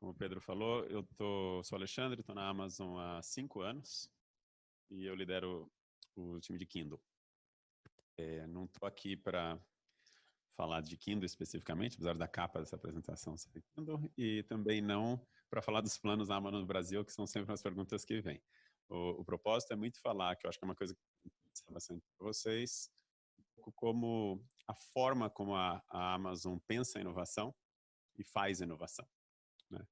como o Pedro falou, sou Alexandre, estou na Amazon há 5 anos e eu lidero o time de Kindle. Não estou aqui para falar de Kindle especificamente, apesar da capa dessa apresentação ser Kindle, e também não para falar dos planos da Amazon no Brasil, que são sempre as perguntas que vêm. O propósito é muito falar, que eu acho que é uma coisa que interessa bastante para vocês, como a forma como a Amazon pensa a inovação e faz inovação, né?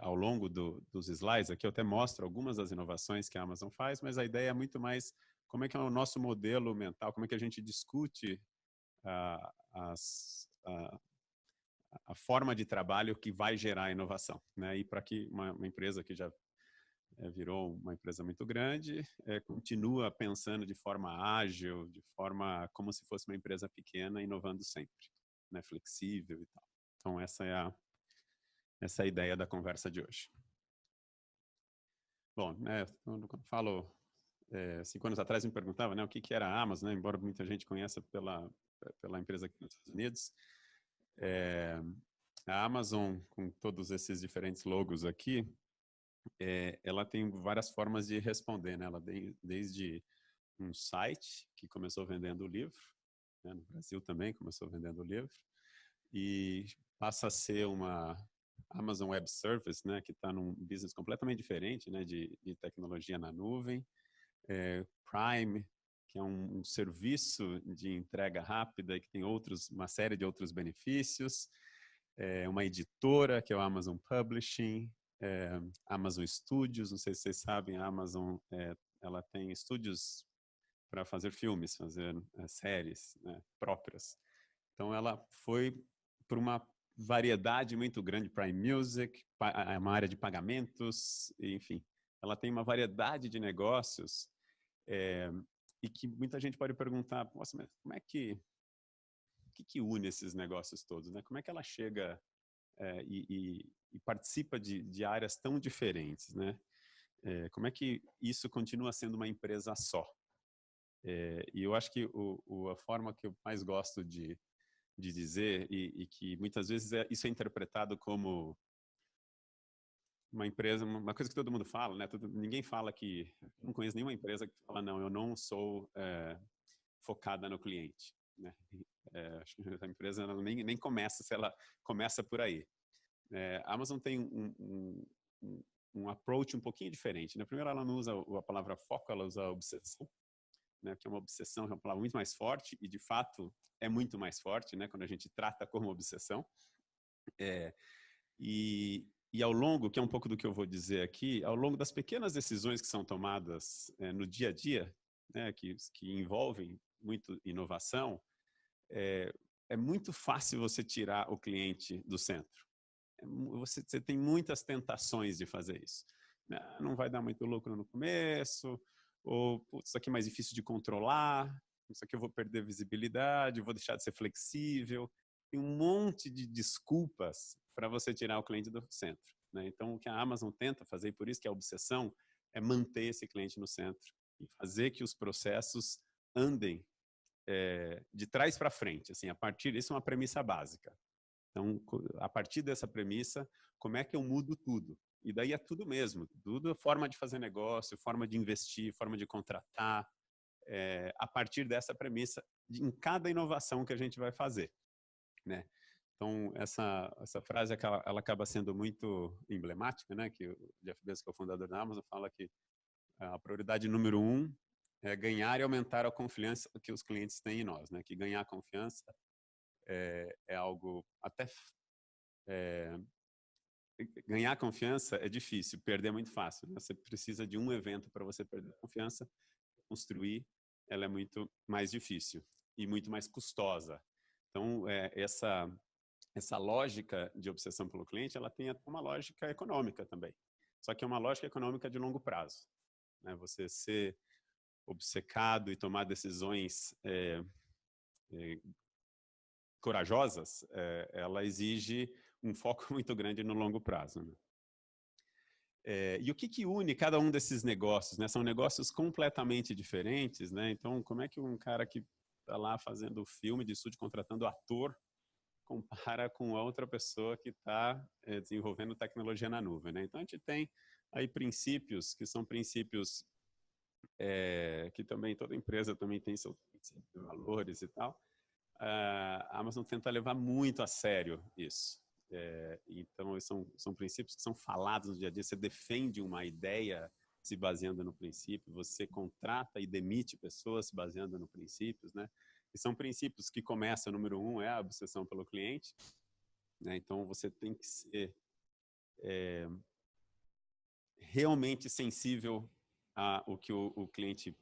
Ao longo dos slides aqui eu até mostro algumas das inovações que a Amazon faz, mas a ideia é muito mais como é que é o nosso modelo mental, como é que a gente discute a forma de trabalho que vai gerar inovação, né? E para que uma empresa que já virou uma empresa muito grande, continua pensando de forma ágil, de forma como se fosse uma empresa pequena, inovando sempre, né? Flexível e tal. Então essa é a ideia da conversa de hoje. Bom, quando eu falo 5 anos atrás me perguntava, né, o que era a Amazon, né, embora muita gente conheça pela empresa aqui nos Estados Unidos. A Amazon, com todos esses diferentes logos aqui, ela tem várias formas de responder, né? Ela desde um site que começou vendendo o livro, né, no Brasil também começou vendendo o livro, e passa a ser uma Amazon Web Service, né, que está num business completamente diferente, né, de tecnologia na nuvem. Prime, que é um serviço de entrega rápida e que tem uma série de outros benefícios. Uma editora, que é o Amazon Publishing. Amazon Studios, não sei se vocês sabem, a Amazon ela tem estúdios para fazer filmes, fazer séries, né, próprias. Então ela foi por uma variedade muito grande, Prime Music, uma área de pagamentos, enfim. Ela tem uma variedade de negócios e que muita gente pode perguntar, nossa, mas como é que une esses negócios todos, né? Como é que ela chega e participa de áreas tão diferentes, né? Como é que isso continua sendo uma empresa só? E eu acho que a forma que eu mais gosto de dizer, e que muitas vezes isso é interpretado como uma empresa, uma coisa que todo mundo fala, né? Ninguém fala que, não conheço nenhuma empresa que fala, não, eu não sou focada no cliente, né? Acho que a empresa nem começa, se ela começa por aí. A Amazon tem um approach um pouquinho diferente, né? Primeiro, ela não usa a palavra foco, ela usa obsessão, né? Que é uma obsessão, é uma palavra muito mais forte, e de fato é muito mais forte, né? Quando a gente trata como obsessão. E ao longo, que é um pouco do que eu vou dizer aqui, ao longo das pequenas decisões que são tomadas no dia a dia, né? Que envolvem muito inovação, é muito fácil você tirar o cliente do centro. Você tem muitas tentações de fazer isso. Não vai dar muito lucro no começo, ou isso aqui é mais difícil de controlar, isso aqui eu vou perder visibilidade, vou deixar de ser flexível. Tem um monte de desculpas para você tirar o cliente do centro, né? Então, o que a Amazon tenta fazer, e por isso que a obsessão, é manter esse cliente no centro e fazer que os processos andem de trás para frente. Assim, isso é uma premissa básica. Então, a partir dessa premissa, como é que eu mudo tudo? E daí é tudo mesmo, tudo é forma de fazer negócio, forma de investir, forma de contratar, a partir dessa premissa em cada inovação que a gente vai fazer, né? Então, essa frase ela acaba sendo muito emblemática, né? Que o Jeff Bezos, que é o fundador da Amazon, fala que a prioridade número 1 é ganhar e aumentar a confiança que os clientes têm em nós, né? Que ganhar confiança é algo até ganhar confiança é difícil, perder é muito fácil, né? Você precisa de um evento para você perder a confiança. Construir, ela é muito mais difícil e muito mais custosa. Então, essa lógica de obsessão pelo cliente, ela tem uma lógica econômica também. Só que é uma lógica econômica de longo prazo, né? Você ser obcecado e tomar decisões corajosas, ela exige um foco muito grande no longo prazo, né? E o que une cada um desses negócios, né? São negócios completamente diferentes, né? Então, como é que um cara que está lá fazendo filme de estúdio, contratando ator, compara com a outra pessoa que está desenvolvendo tecnologia na nuvem, né? Então, a gente tem aí princípios que são princípios que também toda empresa também tem seus valores e tal. A Amazon tenta levar muito a sério isso. Então, são princípios que são falados no dia a dia. Você defende uma ideia se baseando no princípio, você contrata e demite pessoas se baseando no princípios, né? E são princípios que começam, número 1, é a obsessão pelo cliente, né? Então, você tem que ser realmente sensível ao que o cliente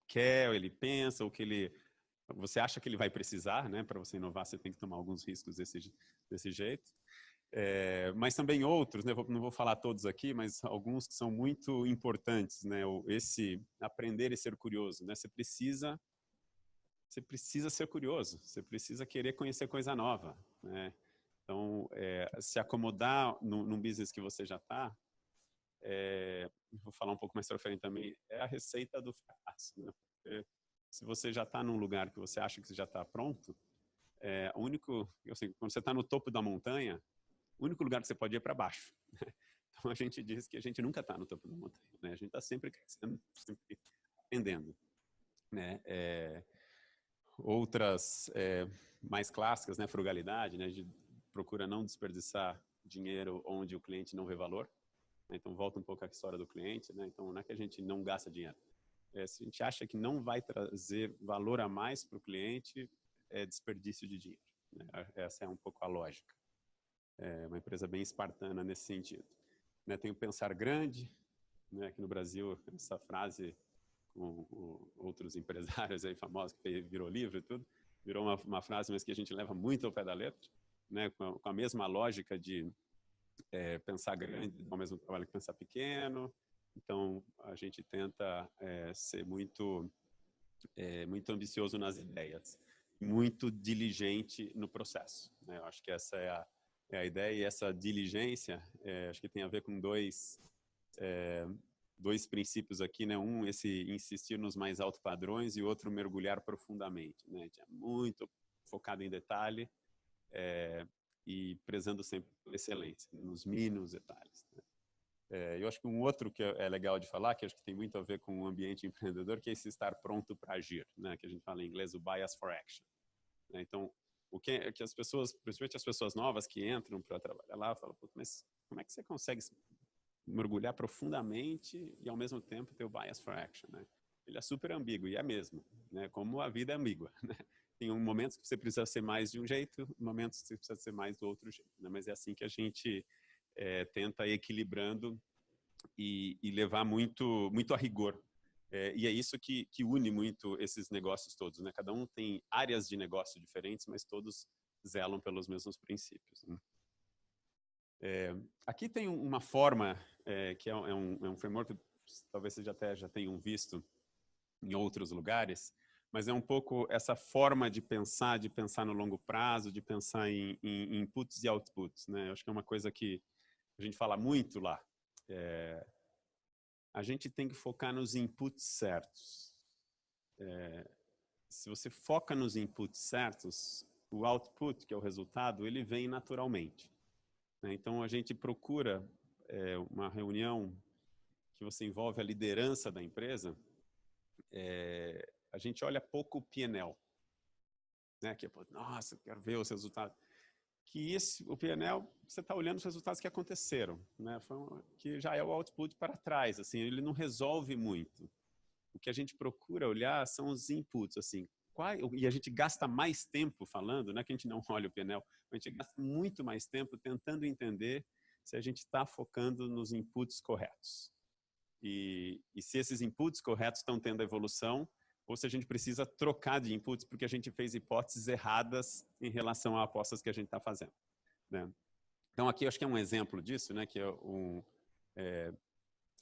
quer, ou ele pensa, o que você acha que ele vai precisar, né? Para você inovar, você tem que tomar alguns riscos desse jeito. Mas também outros, né? Não vou falar todos aqui, mas alguns que são muito importantes, né? Esse aprender e ser curioso, né? Você precisa ser curioso, você precisa querer conhecer coisa nova, né? Então, se acomodar num business que você já está, vou falar um pouco mais para frente também, é a receita do fracasso, né? Porque se você já está num lugar que você acha que você já está pronto, assim, quando você está no topo da montanha, o único lugar que você pode ir é para baixo. Então, a gente diz que a gente nunca está no topo da montanha, né? A gente está sempre crescendo, sempre aprendendo, né? Outras mais clássicas, né? Frugalidade, né? A gente procura não desperdiçar dinheiro onde o cliente não vê valor. Então, volta um pouco à história do cliente, né? Então, não é que a gente não gasta dinheiro. Se a gente acha que não vai trazer valor a mais para o cliente, é desperdício de dinheiro, né? Essa é um pouco a lógica. É uma empresa bem espartana nesse sentido, né? Tem o pensar grande, né? Aqui no Brasil, essa frase com outros empresários aí famosos, que virou livro e tudo, virou uma frase, mas que a gente leva muito ao pé da letra, né? Com a mesma lógica de pensar grande, ao mesmo trabalho que pensar pequeno. Então, a gente tenta ser muito ambicioso nas ideias, muito diligente no processo, né? Eu acho que essa é a ideia, e essa diligência, acho que tem a ver com dois princípios aqui, né? Um, esse insistir nos mais altos padrões, e outro, mergulhar profundamente, né? É muito focado em detalhe, e prezando sempre por excelência, nos mínimos detalhes, né? Eu acho que um outro que é legal de falar, que acho que tem muito a ver com o ambiente empreendedor, que é esse estar pronto para agir, né? Que a gente fala em inglês, o bias for action, né? Então, o que as pessoas, principalmente as pessoas novas que entram para trabalhar lá, falam, mas como é que você consegue mergulhar profundamente e, ao mesmo tempo, ter o bias for action, né? Ele é super ambíguo, e é mesmo, né? Como a vida é ambígua, né? Tem momentos que você precisa ser mais de um jeito, momentos que você precisa ser mais do outro jeito, né? Mas é assim que a gente tenta ir equilibrando e levar muito, muito a rigor. E é isso que une muito esses negócios todos, né? Cada um tem áreas de negócio diferentes, mas todos zelam pelos mesmos princípios, né? Aqui tem uma forma que é um framework que talvez vocês já tenham visto em outros lugares, mas é um pouco essa forma de pensar no longo prazo, de pensar em inputs e outputs, né? Eu acho que é uma coisa que a gente fala muito lá. A gente tem que focar nos inputs certos. Se você foca nos inputs certos, o output, que é o resultado, ele vem naturalmente, né? Então, a gente procura uma reunião que você envolve a liderança da empresa, a gente olha pouco o P&L, né? Que é, nossa, eu quero ver os resultados. O P&L, você está olhando os resultados que aconteceram, né? Que já é o output para trás, assim, ele não resolve muito. O que a gente procura olhar são os inputs, assim, e a gente gasta mais tempo falando, não é que a gente não olha o P&L, a gente gasta muito mais tempo tentando entender se a gente está focando nos inputs corretos. E se esses inputs corretos estão tendo evolução, ou se a gente precisa trocar de inputs porque a gente fez hipóteses erradas em relação a apostas que a gente está fazendo, né? Então, aqui eu acho que é um exemplo disso, né? Que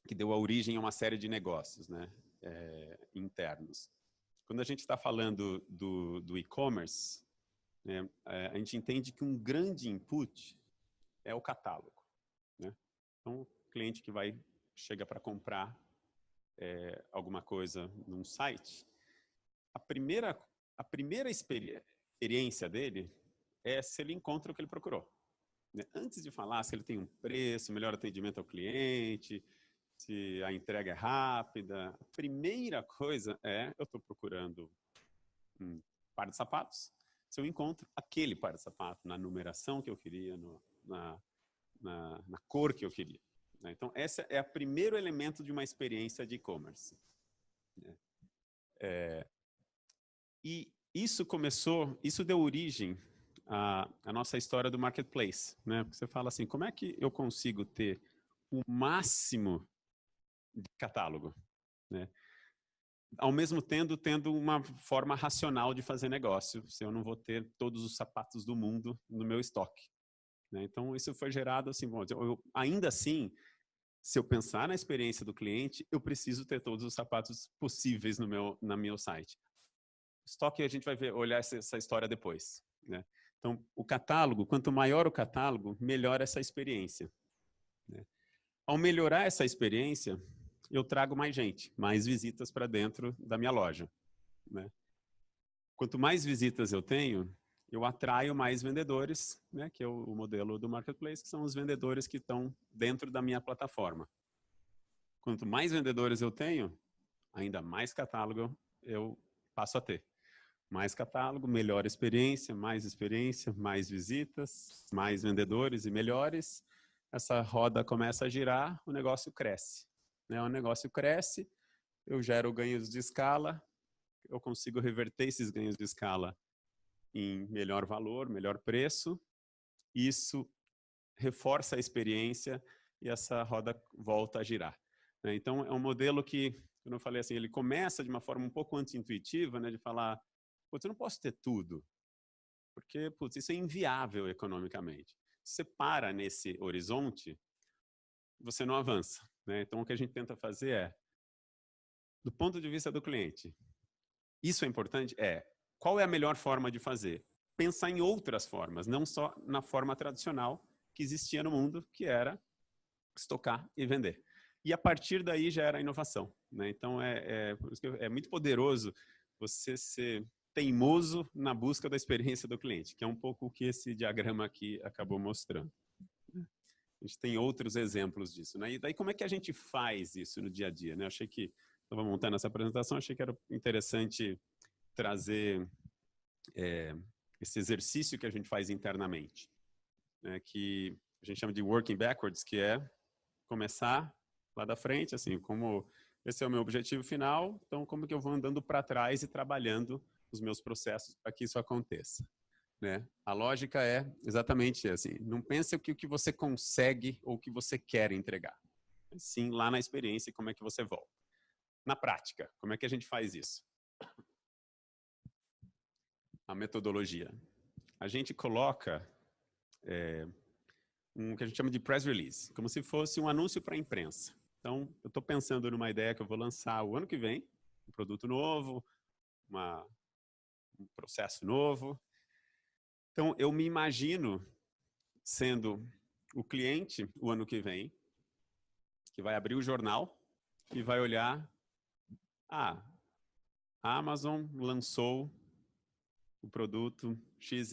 que deu a origem a uma série de negócios, né? Internos. Quando a gente está falando do e-commerce, né? A gente entende que um grande input é o catálogo, né? Então, o cliente que chega para comprar alguma coisa num site, a primeira experiência dele é se ele encontra o que ele procurou. Né? Antes de falar se ele tem um preço, melhor atendimento ao cliente, se a entrega é rápida, a primeira coisa é, eu estou procurando um par de sapatos, se eu encontro aquele par de sapato na numeração que eu queria, na cor que eu queria. Né? Então, esse é o primeiro elemento de uma experiência de e-commerce. Né? E isso deu origem à nossa história do marketplace. Né? Porque você fala assim, como é que eu consigo ter o máximo de catálogo? Né? Ao mesmo tempo, tendo uma forma racional de fazer negócio, se eu não vou ter todos os sapatos do mundo no meu estoque. Né? Então, isso foi gerado assim, bom, ainda assim, se eu pensar na experiência do cliente, eu preciso ter todos os sapatos possíveis no meu site. Estoque, a gente vai olhar essa história depois. Né? Então, o catálogo, quanto maior o catálogo, melhor essa experiência. Né? Ao melhorar essa experiência, eu trago mais gente, mais visitas para dentro da minha loja. Né? Quanto mais visitas eu tenho, eu atraio mais vendedores, né, que é o modelo do marketplace, que são os vendedores que estão dentro da minha plataforma. Quanto mais vendedores eu tenho, ainda mais catálogo eu passo a ter. Mais catálogo, melhor experiência, mais visitas, mais vendedores e melhores. Essa roda começa a girar, o negócio cresce. Né? O negócio cresce, eu gero ganhos de escala, eu consigo reverter esses ganhos de escala em melhor valor, melhor preço. Isso reforça a experiência e essa roda volta a girar. Né? Então, é um modelo que, como eu falei assim, ele começa de uma forma um pouco anti-intuitiva, né, de falar, putz, eu não posso ter tudo, porque putz, isso é inviável economicamente. Se você para nesse horizonte, você não avança. Né? Então, o que a gente tenta fazer é, do ponto de vista do cliente, isso é importante? Qual é a melhor forma de fazer? Pensar em outras formas, não só na forma tradicional que existia no mundo, que era estocar e vender. E a partir daí já era inovação. Né? Então, é muito poderoso você ser teimoso na busca da experiência do cliente, que é um pouco o que esse diagrama aqui acabou mostrando. A gente tem outros exemplos disso. Né? E daí, como é que a gente faz isso no dia a dia? Né? Eu achei que, estava montando essa apresentação, achei que era interessante trazer esse exercício que a gente faz internamente, né? Que a gente chama de working backwards, que é começar lá da frente, assim, como esse é o meu objetivo final, então como que eu vou andando para trás e trabalhando os meus processos para que isso aconteça. Né? A lógica é exatamente assim, não pense o que você consegue ou o que você quer entregar, sim lá na experiência como é que você volta. Na prática, como é que a gente faz isso? A metodologia. A gente coloca um que a gente chama de press release, como se fosse um anúncio para a imprensa. Então, eu estou pensando numa ideia que eu vou lançar o ano que vem, um produto novo, um processo novo. Então, eu me imagino sendo o cliente o ano que vem, que vai abrir o jornal e vai olhar, a Amazon lançou o produto XYZ.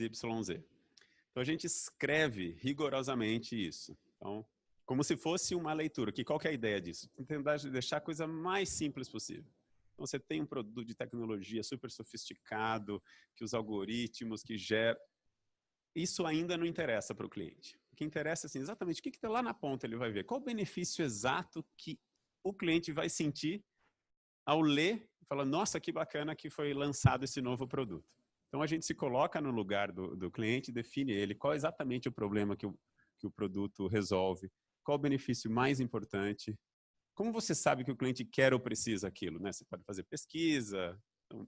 Então, a gente escreve rigorosamente isso. Então, como se fosse uma leitura. Qual que é a ideia disso? Tentar deixar a coisa mais simples possível. Então, você tem um produto de tecnologia super sofisticado, que os algoritmos que geram... Isso ainda não interessa para o cliente. O que interessa é assim, exatamente o que está lá na ponta, ele vai ver. Qual o benefício exato que o cliente vai sentir ao ler e falar, nossa, que bacana que foi lançado esse novo produto. Então, a gente se coloca no lugar do cliente, define ele, qual é exatamente o problema que o produto resolve, qual o benefício mais importante, como você sabe que o cliente quer ou precisa aquilo, né? Você pode fazer pesquisa, então,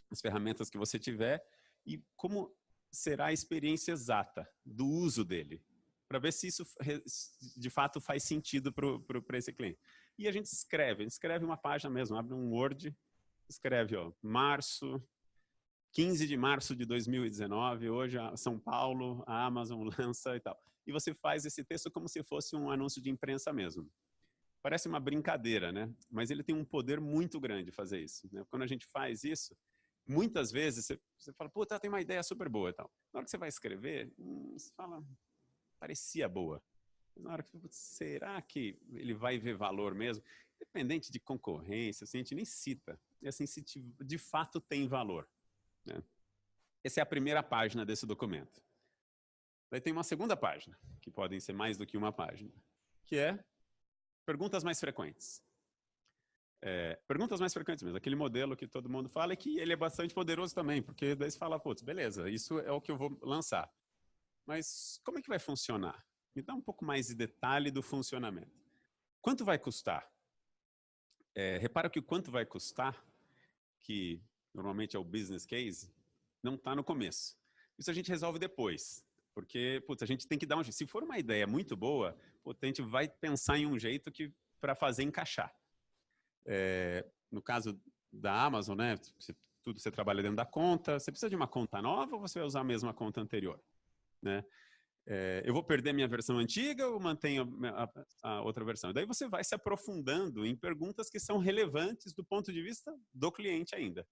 as ferramentas que você tiver, e como será a experiência exata do uso dele, para ver se isso de fato faz sentido para esse cliente. E a gente escreve uma página mesmo, abre um Word, escreve, ó, 15 de março de 2019, hoje São Paulo, a Amazon lança e tal. E você faz esse texto como se fosse um anúncio de imprensa mesmo. Parece uma brincadeira, né? Mas ele tem um poder muito grande fazer isso. Né? Quando a gente faz isso, muitas vezes você fala, puta, tem uma ideia super boa e tal. Na hora que você vai escrever, você fala, parecia boa. Na hora que, será que ele vai ver valor mesmo? Independente de concorrência, assim, a gente nem cita. E assim, se de fato tem valor. Né? Essa é a primeira página desse documento. Daí tem uma segunda página, que podem ser mais do que uma página, que é perguntas mais frequentes. Perguntas mais frequentes mesmo, aquele modelo que todo mundo fala e que ele é bastante poderoso também, porque daí você fala, putz, beleza, isso é o que eu vou lançar. Mas como é que vai funcionar? Me dá um pouco mais de detalhe do funcionamento. Quanto vai custar? Repara que o quanto vai custar, que normalmente é o business case, não está no começo. Isso a gente resolve depois. Porque, putz, a gente tem que dar um jeito. Se for uma ideia muito boa, putz, a gente vai pensar em um jeito para fazer encaixar. No caso da Amazon, né? Tudo você trabalha dentro da conta. Você precisa de uma conta nova ou você vai usar a mesma conta anterior? Né? Eu vou perder minha versão antiga ou mantenho a outra versão? Daí você vai se aprofundando em perguntas que são relevantes do ponto de vista do cliente ainda.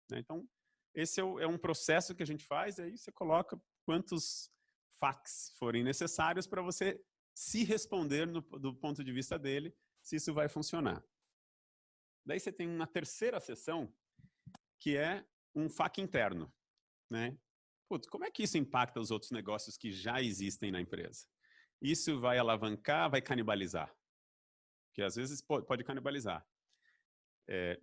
Né? Então, esse é um processo que a gente faz, aí você coloca quantos facts forem necessários para você se responder do ponto de vista dele, se isso vai funcionar. Daí você tem uma terceira seção, que é um FAQ interno. Né? Putz, como é que isso impacta os outros negócios que já existem na empresa? Isso vai alavancar, vai canibalizar? Porque às vezes pode canibalizar.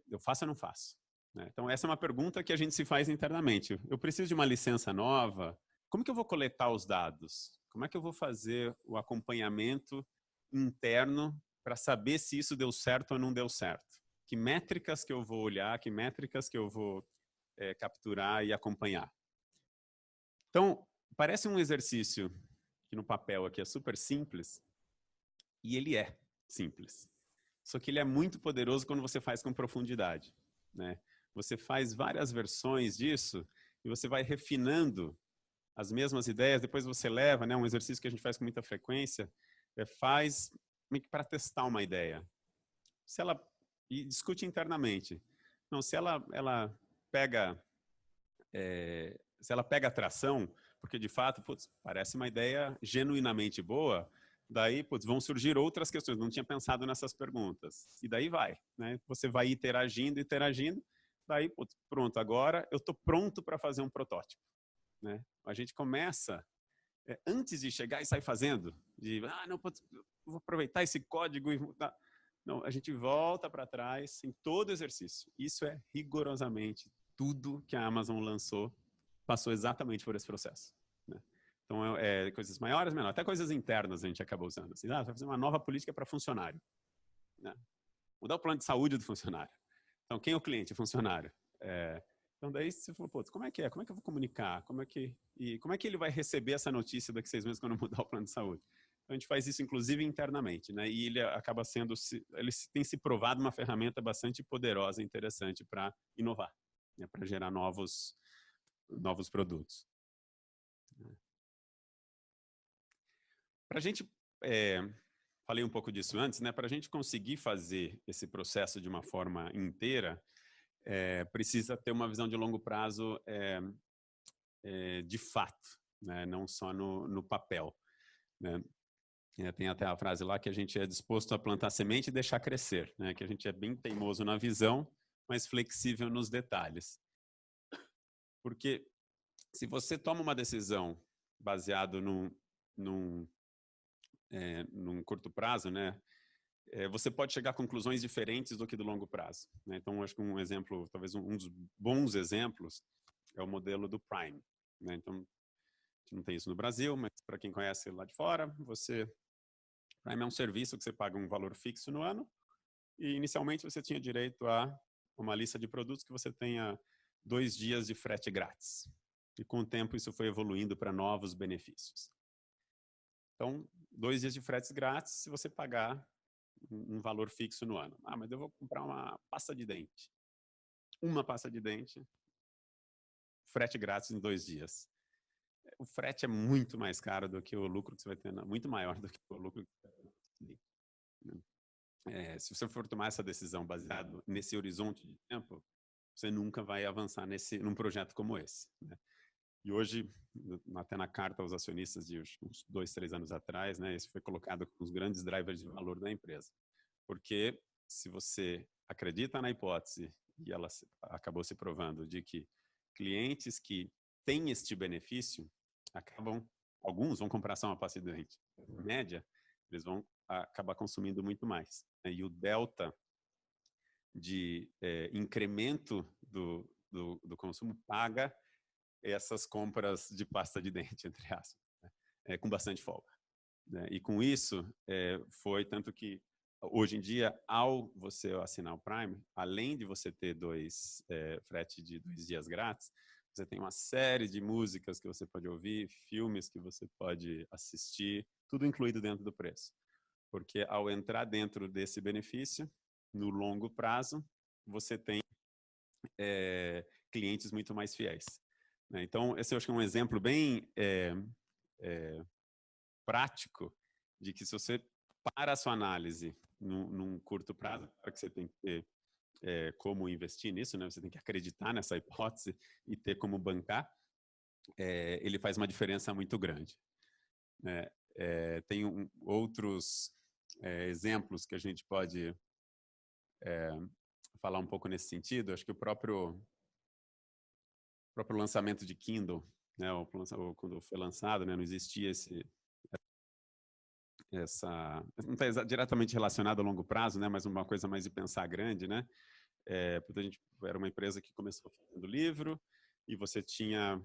Eu faço ou não faço? Né? Então, essa é uma pergunta que a gente se faz internamente. Eu preciso de uma licença nova? Como que eu vou coletar os dados? Como é que eu vou fazer o acompanhamento interno para saber se isso deu certo ou não deu certo? Que métricas que eu vou olhar, que métricas que eu vou capturar e acompanhar? Então, parece um exercício que no papel aqui é super simples, e ele é simples. Só que ele é muito poderoso quando você faz com profundidade. Né? Você faz várias versões disso e você vai refinando as mesmas ideias, depois você leva, né, um exercício que a gente faz com muita frequência, faz meio que para testar uma ideia. Se ela, e discute internamente. Não, se ela pega se ela pega atração, porque de fato, putz, parece uma ideia genuinamente boa, daí, putz, vão surgir outras questões, não tinha pensado nessas perguntas. E daí vai, né? Você vai interagindo, daí, putz, pronto, agora eu estou pronto para fazer um protótipo. Né? A gente começa, antes de chegar e sair fazendo, não, putz, vou aproveitar esse código e... Não, a gente volta para trás em todo exercício. Isso é rigorosamente tudo que a Amazon lançou passou exatamente por esse processo. Né? Então, coisas maiores, menores, até coisas internas a gente acaba usando. Assim, vai fazer uma nova política para funcionário. Né? Mudar o plano de saúde do funcionário. Então, quem é o cliente? O funcionário. Então, daí você falou, pô, como é que é? Como é que eu vou comunicar? Como é que ele vai receber essa notícia daqui a 6 meses quando mudar o plano de saúde? Então, a gente faz isso, inclusive, internamente. Né? E ele acaba sendo, ele tem se provado uma ferramenta bastante poderosa e interessante para inovar, né? Para gerar novos produtos. Para a gente, falei um pouco disso antes, né? Para a gente conseguir fazer esse processo de uma forma inteira, precisa ter uma visão de longo prazo de fato, né? Não só no papel. Né? Tem até a frase lá que a gente é disposto a plantar semente e deixar crescer, né? Que a gente é bem teimoso na visão, mas flexível nos detalhes. Porque se você toma uma decisão baseado num curto prazo, né, você pode chegar a conclusões diferentes do que do longo prazo. Né? Então, acho que um exemplo, talvez um dos bons exemplos, é o modelo do Prime. Né? Então, a gente não tem isso no Brasil, mas para quem conhece lá de fora, Prime é um serviço que você paga um valor fixo no ano e, inicialmente, você tinha direito a uma lista de produtos que você tenha 2 dias de frete grátis. E, com o tempo, isso foi evoluindo para novos benefícios. Então, 2 dias de frete grátis se você pagar um valor fixo no ano. Mas eu vou comprar uma pasta de dente. Uma pasta de dente, frete grátis em 2 dias. O frete é muito mais caro do que o lucro que você vai ter, muito maior do que o lucro que você vai ter. Se você for tomar essa decisão baseado nesse horizonte de tempo, você nunca vai avançar num projeto como esse, né? E hoje, até na carta aos acionistas de uns 2, 3 anos atrás, né, isso foi colocado como os grandes drivers de valor da empresa. Porque se você acredita na hipótese, e ela acabou se provando, de que clientes que têm este benefício, alguns vão comprar só uma pasta de dente. Em média, eles vão acabar consumindo muito mais, né? E o delta de incremento do consumo paga essas compras de pasta de dente, entre aspas, né? Com bastante folga, né? E com isso, foi tanto que, hoje em dia, ao você assinar o Prime, além de você ter frete de 2 dias grátis, você tem uma série de músicas que você pode ouvir, filmes que você pode assistir, tudo incluído dentro do preço. Porque ao entrar dentro desse benefício, no longo prazo, você tem clientes muito mais fiéis, né? Então, esse eu acho que é um exemplo bem prático de que se você para a sua análise num curto prazo, para que você tem que ter como investir nisso, né? Você tem que acreditar nessa hipótese e ter como bancar, ele faz uma diferença muito grande, né? Tem outros exemplos que a gente pode falar um pouco nesse sentido. Acho que o próprio lançamento de Kindle, né? Quando foi lançado, né? Não existia não está diretamente relacionado a longo prazo, né? Mas uma coisa mais de pensar grande, né? Porque a gente era uma empresa que começou fazendo livro e você tinha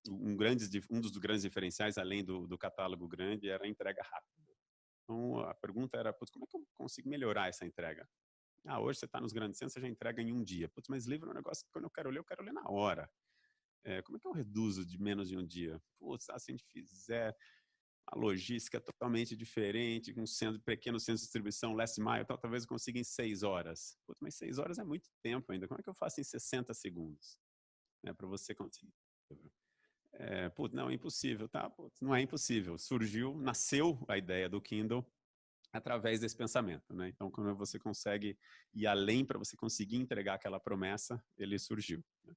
um dos grandes diferenciais, além do catálogo grande, era a entrega rápida. Então, a pergunta era, putz, como é que eu consigo melhorar essa entrega? Hoje você está nos grandes centros, você já entrega em um dia. Putz, mas livro é um negócio que quando eu quero ler na hora. Como é que eu reduzo de menos de um dia? Putz, se a gente fizer a logística totalmente diferente, com pequenos centros de distribuição, last mile, talvez eu consiga em 6 horas. Putz, mas 6 horas é muito tempo ainda. Como é que eu faço em 60 segundos? Para você conseguir. Não, é impossível, tá? Putz, não é impossível. Nasceu a ideia do Kindle através desse pensamento, né? Então, quando você consegue ir além para você conseguir entregar aquela promessa, ele surgiu, né?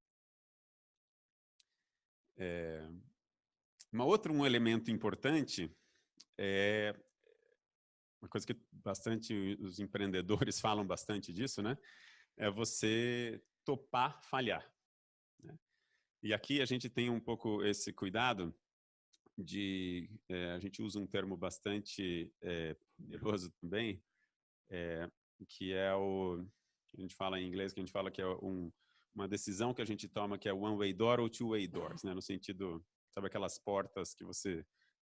Um elemento importante é uma coisa que os empreendedores falam bastante disso, né? É você topar falhar, né? E aqui a gente tem um pouco esse cuidado a gente usa um termo bastante poderoso também, que é a gente fala em inglês, que a gente fala que é uma decisão que a gente toma que é one-way door ou two-way doors, né? No sentido, sabe aquelas portas que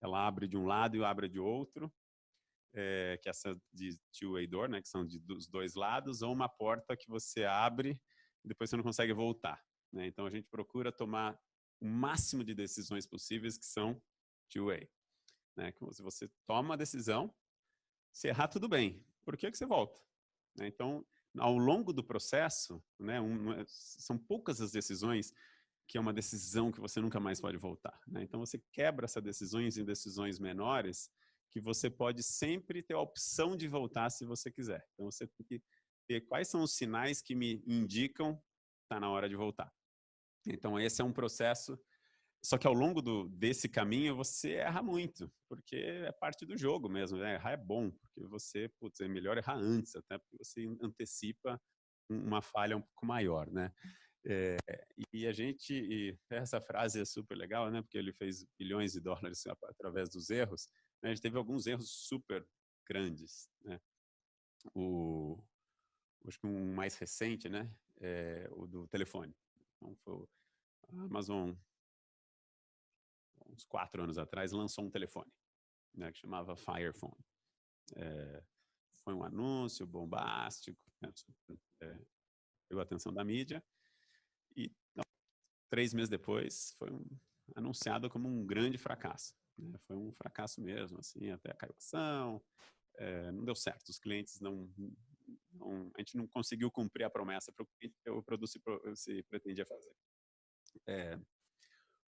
ela abre de um lado e abre de outro, que é essa de two-way door, né? Que são dos dois lados, ou uma porta que você abre e depois você não consegue voltar, né? Então a gente procura tomar o máximo de decisões possíveis que são two-way, né? Que se você toma uma decisão, se errar, tudo bem. Por que você volta? Então, ao longo do processo, né, são poucas as decisões que é uma decisão que você nunca mais pode voltar, né? Então, você quebra essas decisões em decisões menores que você pode sempre ter a opção de voltar se você quiser. Então, você tem que ver quais são os sinais que me indicam que está na hora de voltar. Então, esse é um processo. Só que ao longo desse caminho você erra muito, porque é parte do jogo mesmo, né? Errar é bom, porque é melhor errar antes, até porque você antecipa uma falha um pouco maior, né? E essa frase é super legal, né? Porque ele fez bilhões de dólares através dos erros, né? A gente teve alguns erros super grandes, né? Acho que um mais recente, né? O do telefone. Então, foi a Amazon, uns 4 anos atrás, lançou um telefone, né, que chamava Fire Phone. Foi um anúncio bombástico, né, pegou a atenção da mídia e 3 meses depois foi anunciado como um grande fracasso, né? Foi um fracasso mesmo, assim, até a caição, não deu certo, os clientes a gente não conseguiu cumprir a promessa para o cliente que o produto se pretendia fazer.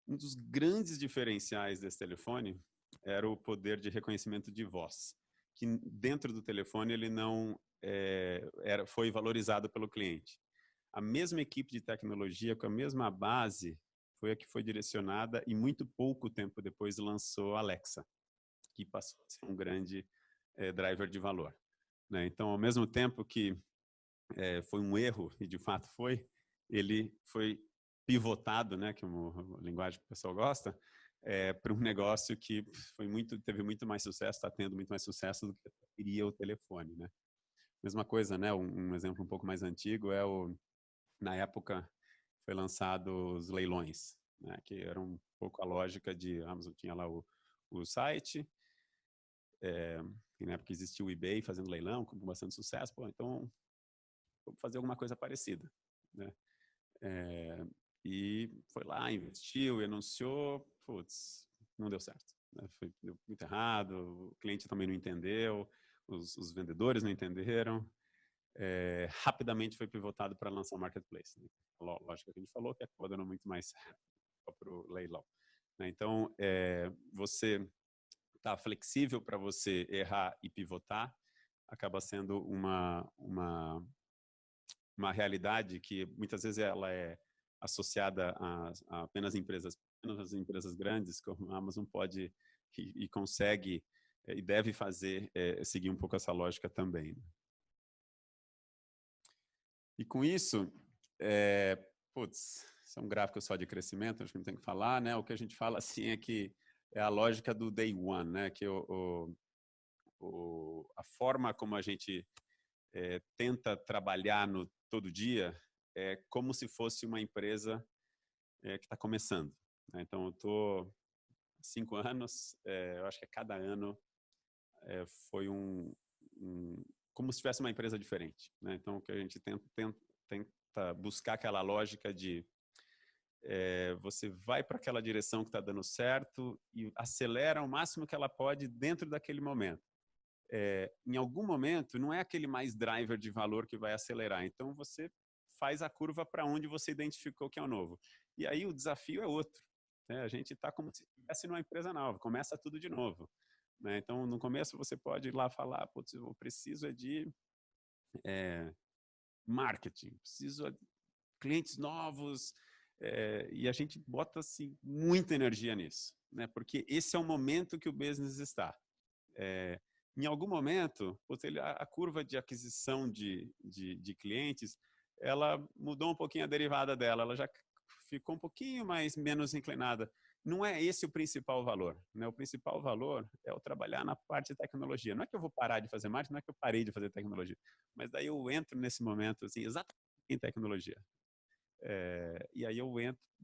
Um dos grandes diferenciais desse telefone era o poder de reconhecimento de voz, que dentro do telefone ele não foi valorizado pelo cliente. a mesma equipe de tecnologia, com a mesma base, foi a que foi direcionada e muito pouco tempo depois lançou a Alexa, que passou a ser um grande driver de valor, né? Então, ao mesmo tempo que foi um erro, e de fato foi, ele foi pivotado, né, que é uma linguagem que o pessoal gosta, para um negócio que teve muito mais sucesso, está tendo muito mais sucesso do que queria o telefone, né? Mesma coisa, né? Um exemplo um pouco mais antigo na época foi lançado os leilões, né? Que era um pouco a lógica de Amazon tinha lá o site, e na época existia o eBay fazendo leilão com bastante sucesso, pô, então vamos fazer alguma coisa parecida, né? E foi lá, investiu e anunciou, putz, não deu certo, né? Deu muito errado, o cliente também não entendeu, os vendedores não entenderam, rapidamente foi pivotado para lançar o marketplace, né? Lógico que a gente falou que acaba dando muito mais para o leilão, né? Então, você tá flexível para você errar e pivotar, acaba sendo uma realidade que muitas vezes ela é associada a apenas as empresas grandes, como a Amazon pode e consegue e deve fazer, seguir um pouco essa lógica também. E com isso, isso é um gráfico só de crescimento, acho que não tem que falar, né? O que a gente fala assim é que é a lógica do day one, né? Que a forma como a gente tenta trabalhar no todo dia é como se fosse uma empresa que está começando, né? Então, eu estou há 5 anos, eu acho que a cada ano foi como se tivesse uma empresa diferente, né? Então, o que a gente tenta buscar aquela lógica de você vai para aquela direção que está dando certo e acelera o máximo que ela pode dentro daquele momento. Em algum momento, não é aquele mais driver de valor que vai acelerar. Então, você faz a curva para onde você identificou que é o novo. E aí, o desafio é outro, né? A gente está como se estivesse numa empresa nova, começa tudo de novo, né? Então, no começo, você pode ir lá falar, putz, eu preciso de marketing, preciso de clientes novos, e a gente bota assim, muita energia nisso, né? Porque esse é o momento que o business está. Em algum momento, a curva de aquisição de clientes, ela mudou um pouquinho a derivada dela, ela já ficou um pouquinho menos inclinada. Não é esse o principal valor, né? O principal valor é eu trabalhar na parte de tecnologia. Não é que eu vou parar de fazer marketing, não é que eu parei de fazer tecnologia, mas daí eu entro nesse momento, assim, exatamente em tecnologia. E aí eu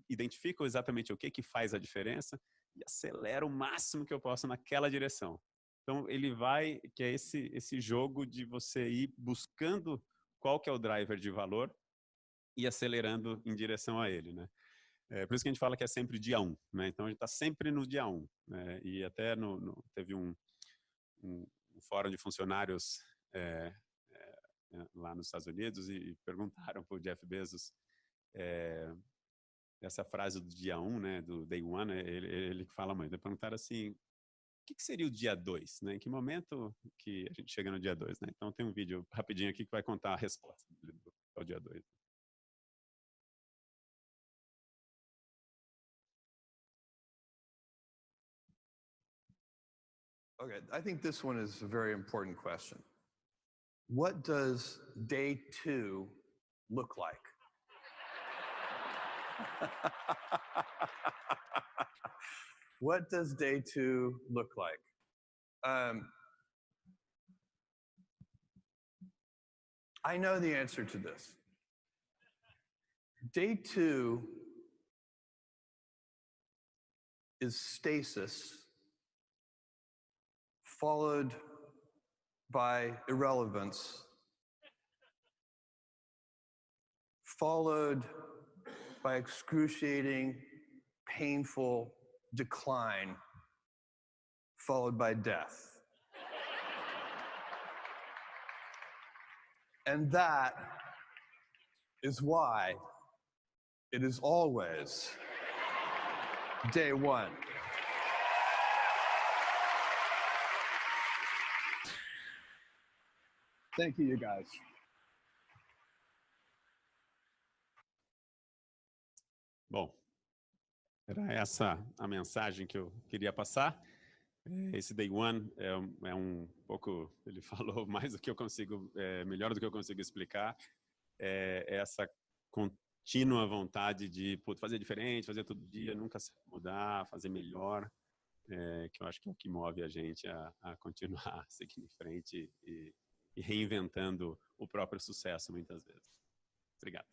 identifico exatamente o que faz a diferença e acelero o máximo que eu posso naquela direção. Então, que é esse jogo de você ir buscando qual que é o driver de valor e acelerando em direção a ele, né? Por isso que a gente fala que é sempre dia 1, né? Então, a gente está sempre no dia 1, né? E até teve um fórum de funcionários lá nos Estados Unidos e perguntaram para o Jeff Bezos essa frase do dia 1, né, do day 1, ele fala muito. Perguntaram assim, o que seria o dia 2, né? Em que momento que a gente chega no dia 2, né? Então tem um vídeo rapidinho aqui que vai contar a resposta ao dia 2. Okay, I think this one is a very important question. What does day 2 look like? What does day 2 look like? I know the answer to this. Day 2 is stasis, followed by irrelevance, followed by excruciating, painful decline, followed by death. And that is why it is always day 1. Thank you, you guys. Bom, era essa a mensagem que eu queria passar. Esse Day One é um pouco, ele falou mais do que eu consigo, melhor do que eu consigo explicar, essa contínua vontade de fazer diferente, fazer todo dia, nunca se mudar, fazer melhor, que eu acho que é o que move a gente a continuar seguindo em frente e reinventando o próprio sucesso muitas vezes. Obrigado.